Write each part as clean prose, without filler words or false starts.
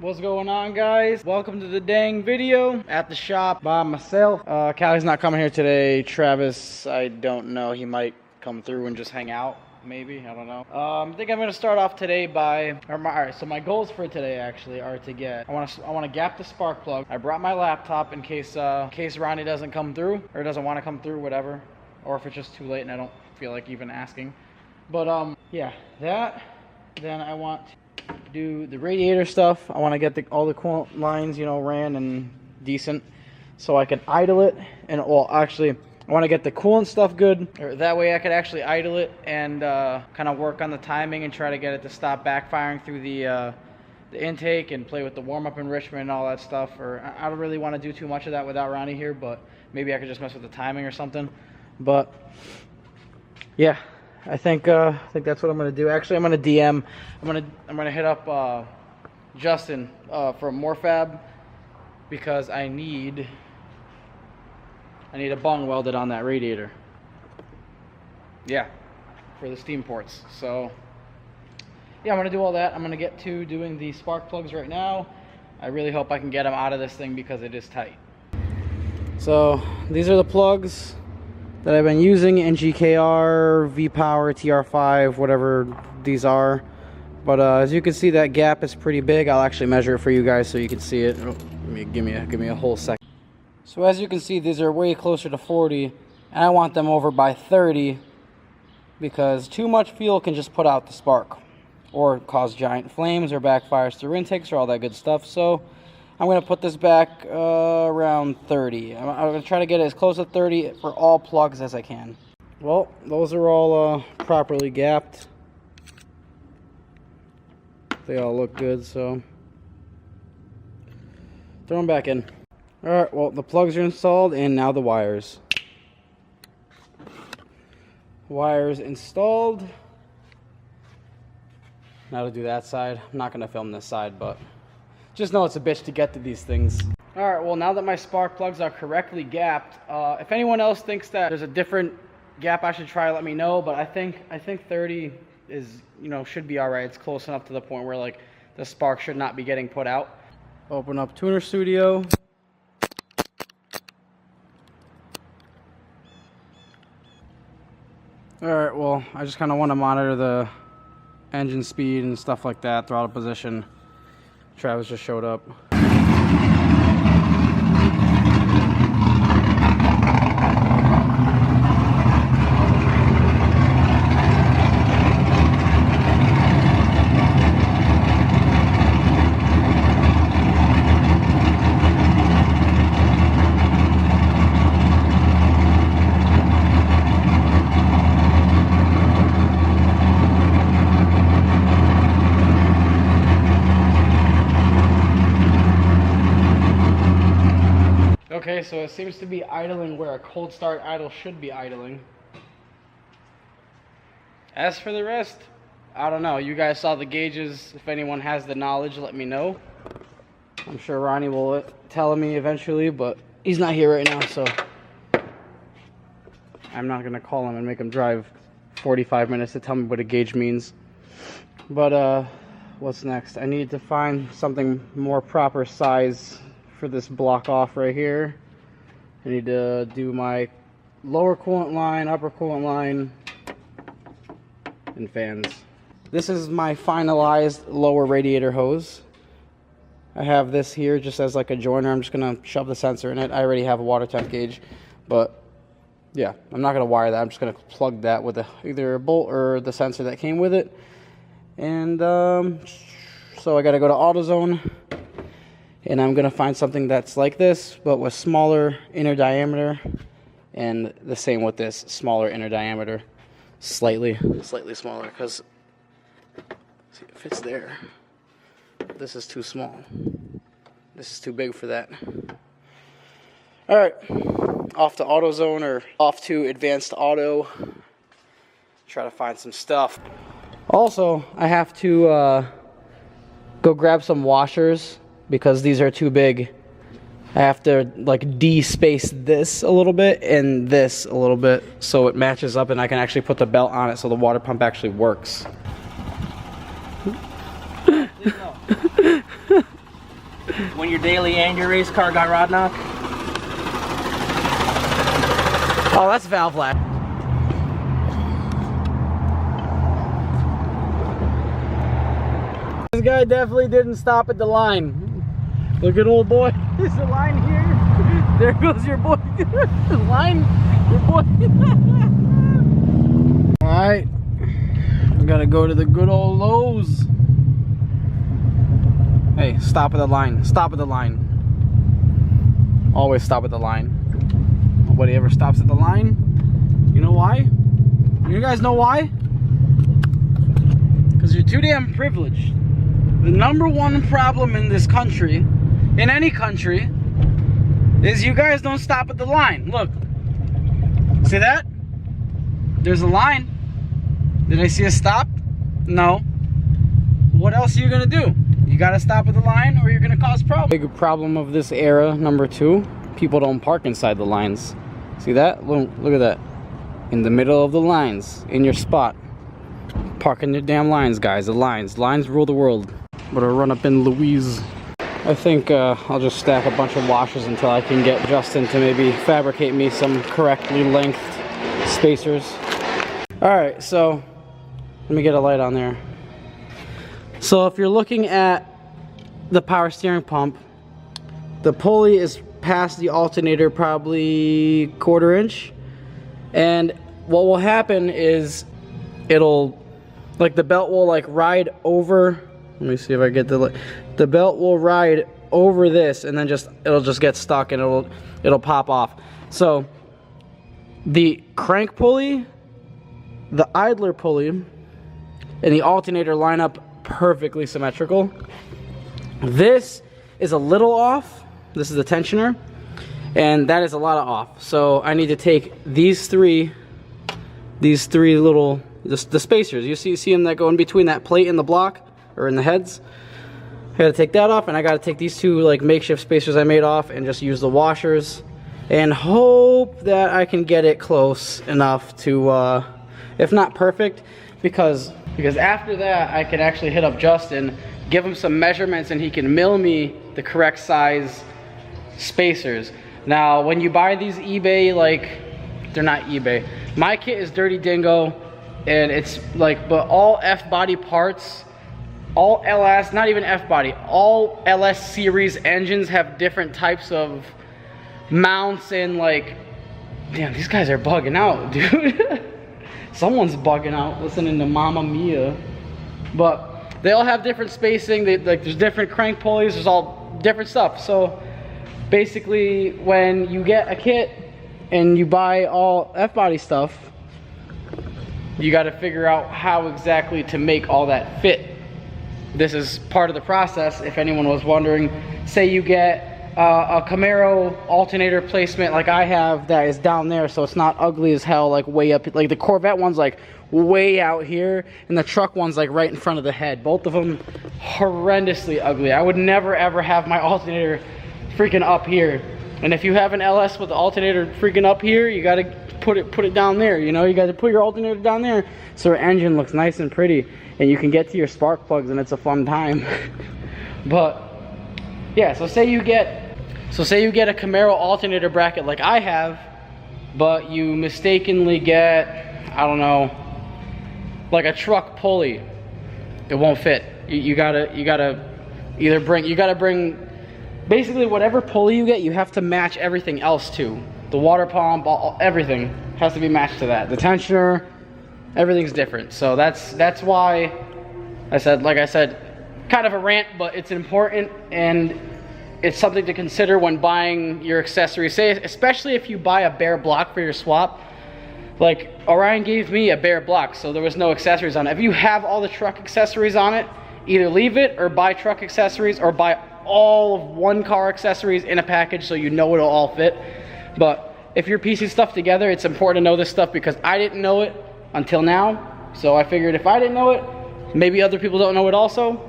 What's going on, guys? Welcome to the dang video at the shop by myself. Callie's not coming here today. Travis, I don't know, he might come through and just hang out, maybe, I don't know. I think I'm gonna start off today by, alright, so my goals for today actually are to get, I wanna gap the spark plug. I brought my laptop in case Ronnie doesn't come through, or doesn't want to come through, whatever. Or if it's just too late and I don't feel like even asking. But yeah, that. Then I want to do the radiator stuff. I want to get all the coolant lines, you know, ran and decent, so I can idle it. And well, actually, I want to get the coolant stuff good, or that way I could actually idle it and kind of work on the timing and try to get it to stop backfiring through the intake and play with the warm-up enrichment and all that stuff. Or I don't really want to do too much of that without Ronnie here, but maybe I could just mess with the timing or something. But yeah, I think that's what I'm gonna do. Actually, I'm gonna DM. I'm gonna hit up Justin for Morfab, because I need a bung welded on that radiator. Yeah, for the steam ports. So yeah, I'm gonna do all that. I'm gonna get to doing the spark plugs right now. I really hope I can get them out of this thing because it is tight. So these are the plugs that I've been using, NGKR, V-Power, TR5, whatever these are. But as you can see, that gap is pretty big. I'll actually measure it for you guys so you can see it. Give me a whole second. So as you can see, these are way closer to 40, and I want them over by 30, because too much fuel can just put out the spark or cause giant flames or backfires through intakes or all that good stuff. So I'm going to put this back around 30. I'm going to try to get it as close to 30 for all plugs as I can. Well, those are all properly gapped. They all look good, so throw them back in. Alright, well, the plugs are installed, and now the wires. Wires installed. Now to do that side. I'm not going to film this side, but just know it's a bitch to get to these things. Alright, well, now that my spark plugs are correctly gapped, if anyone else thinks that there's a different gap I should try, let me know. But I think 30 is, you know, should be alright. It's close enough to the point where, like, the spark should not be getting put out. Open up Tuner Studio. Alright, well, I just kind of want to monitor the engine speed and stuff like that, throttle position. Travis just showed up. Okay, so it seems to be idling where a cold start idle should be idling. As for the rest, I don't know. You guys saw the gauges. If anyone has the knowledge, let me know. I'm sure Ronnie will tell me eventually, but he's not here right now, so I'm not going to call him and make him drive 45 minutes to tell me what a gauge means. But what's next? I need to find something more proper size for this block off right here. I need to do my lower coolant line, upper coolant line, and fans. This is my finalized lower radiator hose. I have this here just as like a joiner. I'm just gonna shove the sensor in it. I already have a water temp gauge, but yeah, I'm not gonna wire that. I'm just gonna plug that with either a bolt or the sensor that came with it. And so I gotta go to AutoZone, and I'm going to find something that's like this, but with smaller inner diameter, and the same with this, smaller inner diameter, slightly smaller, because see, it fits there. This is too small. This is too big for that. Alright, off to AutoZone, or off to Advanced Auto, try to find some stuff. Also, I have to go grab some washers, because these are too big. I have to like de-space this a little bit and this a little bit so it matches up, and I can actually put the belt on it so the water pump actually works. when your daily and your race car got rod knock? Oh, that's valve lag. This guy definitely didn't stop at the line. Look at old boy. There's a line here. There goes your boy. Line, your boy. Alright. We gotta go to the good old Lowe's. Hey, stop at the line. Stop at the line. Always stop at the line. Nobody ever stops at the line. You know why? You guys know why? Because you're too damn privileged. The number one problem in this country, in any country, is you guys don't stop at the line. Look. See that? There's a line. Did I see a stop? No. What else are you gonna do? You gotta stop at the line or you're gonna cause problems. Big problem of this era, number 2, people don't park inside the lines. See that? Look at that. In the middle of the lines, in your spot. Park in your damn lines, guys. The lines. Lines rule the world. Better run up in Louise. I think I'll just stack a bunch of washers until I can get Justin to maybe fabricate me some correctly lengthed spacers. Alright, so let me get a light on there. So if you're looking at the power steering pump, the pulley is past the alternator probably 1/4 inch, and what will happen is it'll, like, the belt will like ride over, let me see if I get the belt will ride over this, and then it'll just get stuck and it'll pop off. So the crank pulley, the idler pulley, and the alternator line up perfectly symmetrical. This is a little off. This is the tensioner, and that is a lot of off. So I need to take these three little, the spacers. You see them that go in between that plate and the block, or in the heads. I gotta take that off, and I gotta take these 2 like makeshift spacers I made off and just use the washers and hope that I can get it close enough to, if not perfect, because after that I can actually hit up Justin, give him some measurements, and he can mill me the correct size spacers. Now when you buy these eBay, like, they're not eBay, my kit is Dirty Dingo, and it's like, but all F-body parts, all LS, not even F-body, all LS series engines have different types of mounts, and like, damn, these guys are bugging out, dude. Someone's bugging out listening to Mamma Mia. But they all have different spacing. Like, there's different crank pulleys, there's all different stuff. So basically, when you get a kit and you buy all F-body stuff, you got to figure out how exactly to make all that fit. This is part of the process, if anyone was wondering. Say you get a Camaro alternator placement like I have that is down there, so it's not ugly as hell, like way up, like the Corvette one's like way out here, and the truck one's like right in front of the head. Both of them horrendously ugly. I would never ever have my alternator freaking up here. And if you have an LS with the alternator freaking up here, you gotta put it down there, you know? You gotta put your alternator down there so your engine looks nice and pretty, and you can get to your spark plugs, and it's a fun time. But yeah, so say you get a Camaro alternator bracket like I have, but you mistakenly get, I don't know, like a truck pulley. It won't fit. You gotta bring basically whatever pulley you get, you have to match everything else to. The water pump, everything has to be matched to that. The tensioner, everything's different. So that's why I said, like I said, kind of a rant, but it's important, and it's something to consider when buying your accessories. Say, especially if you buy a bare block for your swap. Like, Orion gave me a bare block, so there was no accessories on it. If you have all the truck accessories on it, either leave it or buy truck accessories, or buy all of one car accessories in a package so you know it'll all fit. But if you're piecing stuff together, it's important to know this stuff, because I didn't know it until now. So I figured if I didn't know it, maybe other people don't know it also,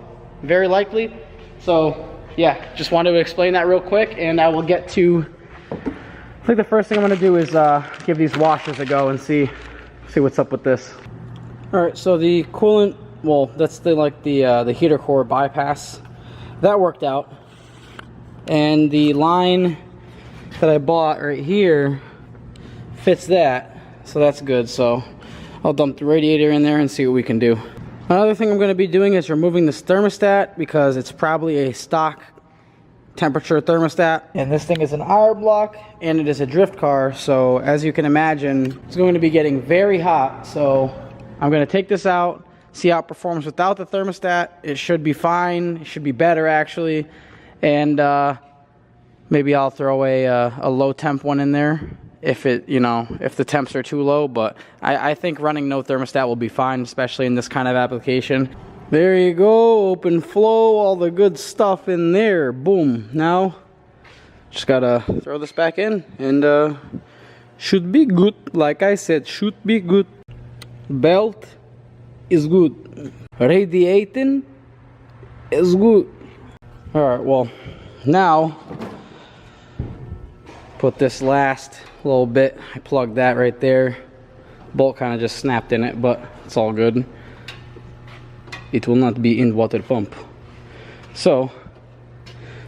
very likely. So yeah, just wanted to explain that real quick, and I will get to, I think the first thing I'm gonna do is give these washers a go and see what's up with this. All right, so the coolant, well, that's the heater core bypass. That worked out. and the line that I bought right here fits that, so that's good. So I'll dump the radiator in there and see what we can do. Another thing I'm going to be doing is removing this thermostat because it's probably a stock temperature thermostat, and this thing is an hour block and it is a drift car, so as you can imagine it's going to be getting very hot. So I'm going to take this out, see how it performs without the thermostat. It should be fine, it should be better actually, and maybe I'll throw a low temp one in there if it, you know, if the temps are too low. But I think running no thermostat will be fine, especially in this kind of application. There you go, open flow, all the good stuff in there. Boom. Now, just gotta throw this back in and should be good. Like I said, should be good. Belt is good. Radiating is good. Alright, well, now, put this last little bit. I plugged that right there. Bolt kind of just snapped in it, but it's all good. It will not be in water pump. So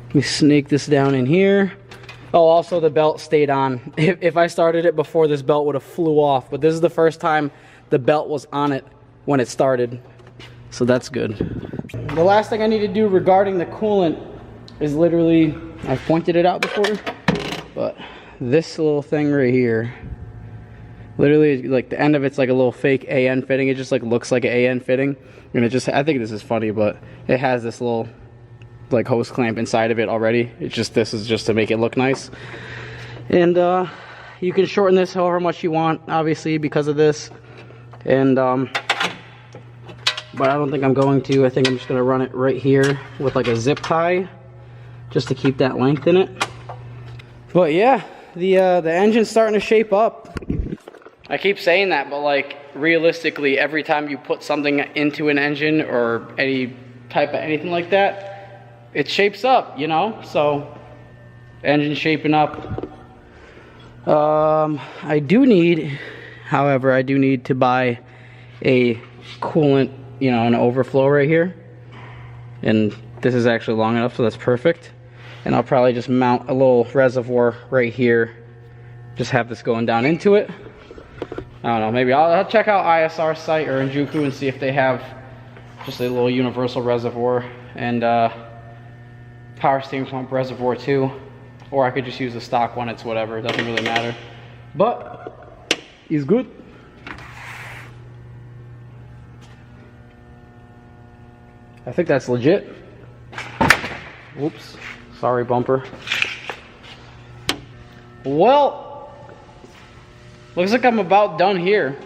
let me snake this down in here. Oh, also the belt stayed on. If I started it before, this belt would have flew off, but this is the first time the belt was on it when it started, so that's good. The last thing I need to do regarding the coolant is literally, I've pointed it out before, but this little thing right here, literally, like the end of it's like a little fake AN fitting. It just like looks like an AN fitting, and it just, I think this is funny, but it has this little like hose clamp inside of it already. It's just, this is just to make it look nice. And you can shorten this however much you want, obviously, because of this. And but I don't think I'm going to. I think I'm just gonna run it right here with like a zip tie, just to keep that length in it. But yeah, the engine's starting to shape up. I keep saying that, but like realistically, every time you put something into an engine or any type of anything like that, it shapes up, you know? So, engine's shaping up. I do need, however, I do need to buy a coolant, you know, an overflow right here. And this is actually long enough, so that's perfect. And I'll probably just mount a little reservoir right here. Just have this going down into it. I don't know, maybe I'll check out ISR's site or Injuku and see if they have just a little universal reservoir and power steam pump reservoir too. Or I could just use the stock one, it's whatever, it doesn't really matter. But it's good. I think that's legit. Whoops, sorry bumper. Well, looks like I'm about done here.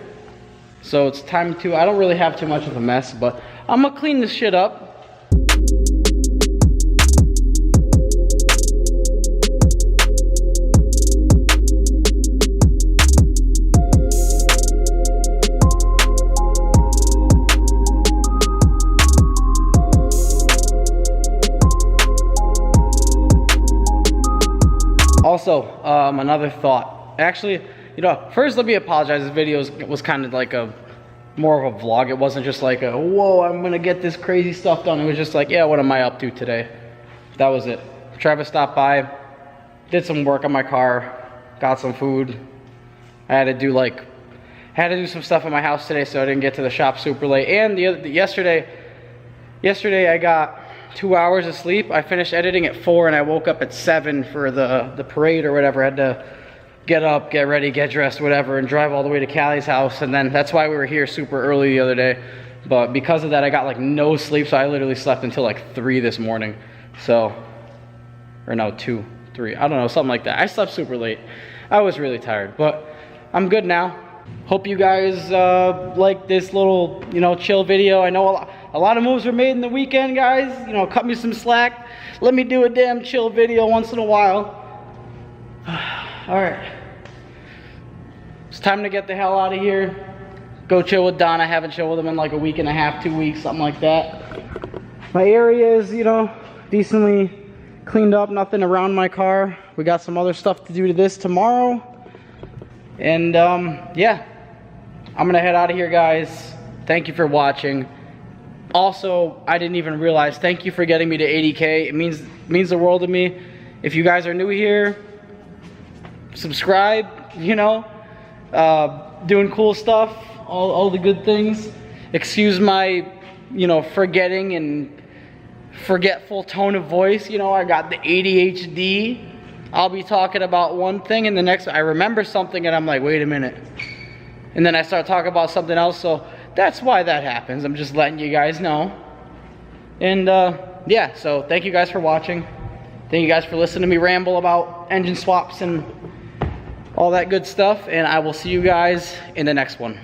So it's time to, I don't really have too much of a mess, but I'm gonna clean this shit up. Also, another thought. Actually, you know, first let me apologize. This video was kind of like a more of a vlog. It wasn't just like a, whoa, I'm gonna get this crazy stuff done. It was just like, yeah, what am I up to today? That was it. Travis stopped by, did some work on my car, got some food. I had to do some stuff in my house today, so I didn't get to the shop super late. And yesterday I got 2 hours of sleep. I finished editing at 4 and I woke up at 7 for the parade or whatever. I had to get up, get ready, get dressed, whatever, and drive all the way to Callie's house. And then that's why we were here super early the other day. But because of that, I got like no sleep, so I literally slept until like 3 this morning. So, or no, 2, 3, I don't know, something like that. I slept super late. I was really tired, but I'm good now. Hope you guys like this little, you know, chill video. I know a lot of moves were made in the weekend, guys. You know, cut me some slack. Let me do a damn chill video once in a while. All right. It's time to get the hell out of here. Go chill with Don. I haven't chilled with him in like a week and a half, 2 weeks, something like that. My area is, you know, decently cleaned up. Nothing around my car. We got some other stuff to do to this tomorrow. And yeah, I'm gonna head out of here, guys. Thank you for watching. Also, I didn't even realize, thank you for getting me to 80K. It means the world to me. If you guys are new here, subscribe, you know, doing cool stuff, all the good things. Excuse my, you know, forgetting and forgetful tone of voice. You know, I got the ADHD. I'll be talking about one thing and the next I remember something and I'm like, wait a minute. And then I start talking about something else, so that's why that happens. I'm just letting you guys know. And yeah, so thank you guys for watching. Thank you guys for listening to me ramble about engine swaps and all that good stuff. And I will see you guys in the next one.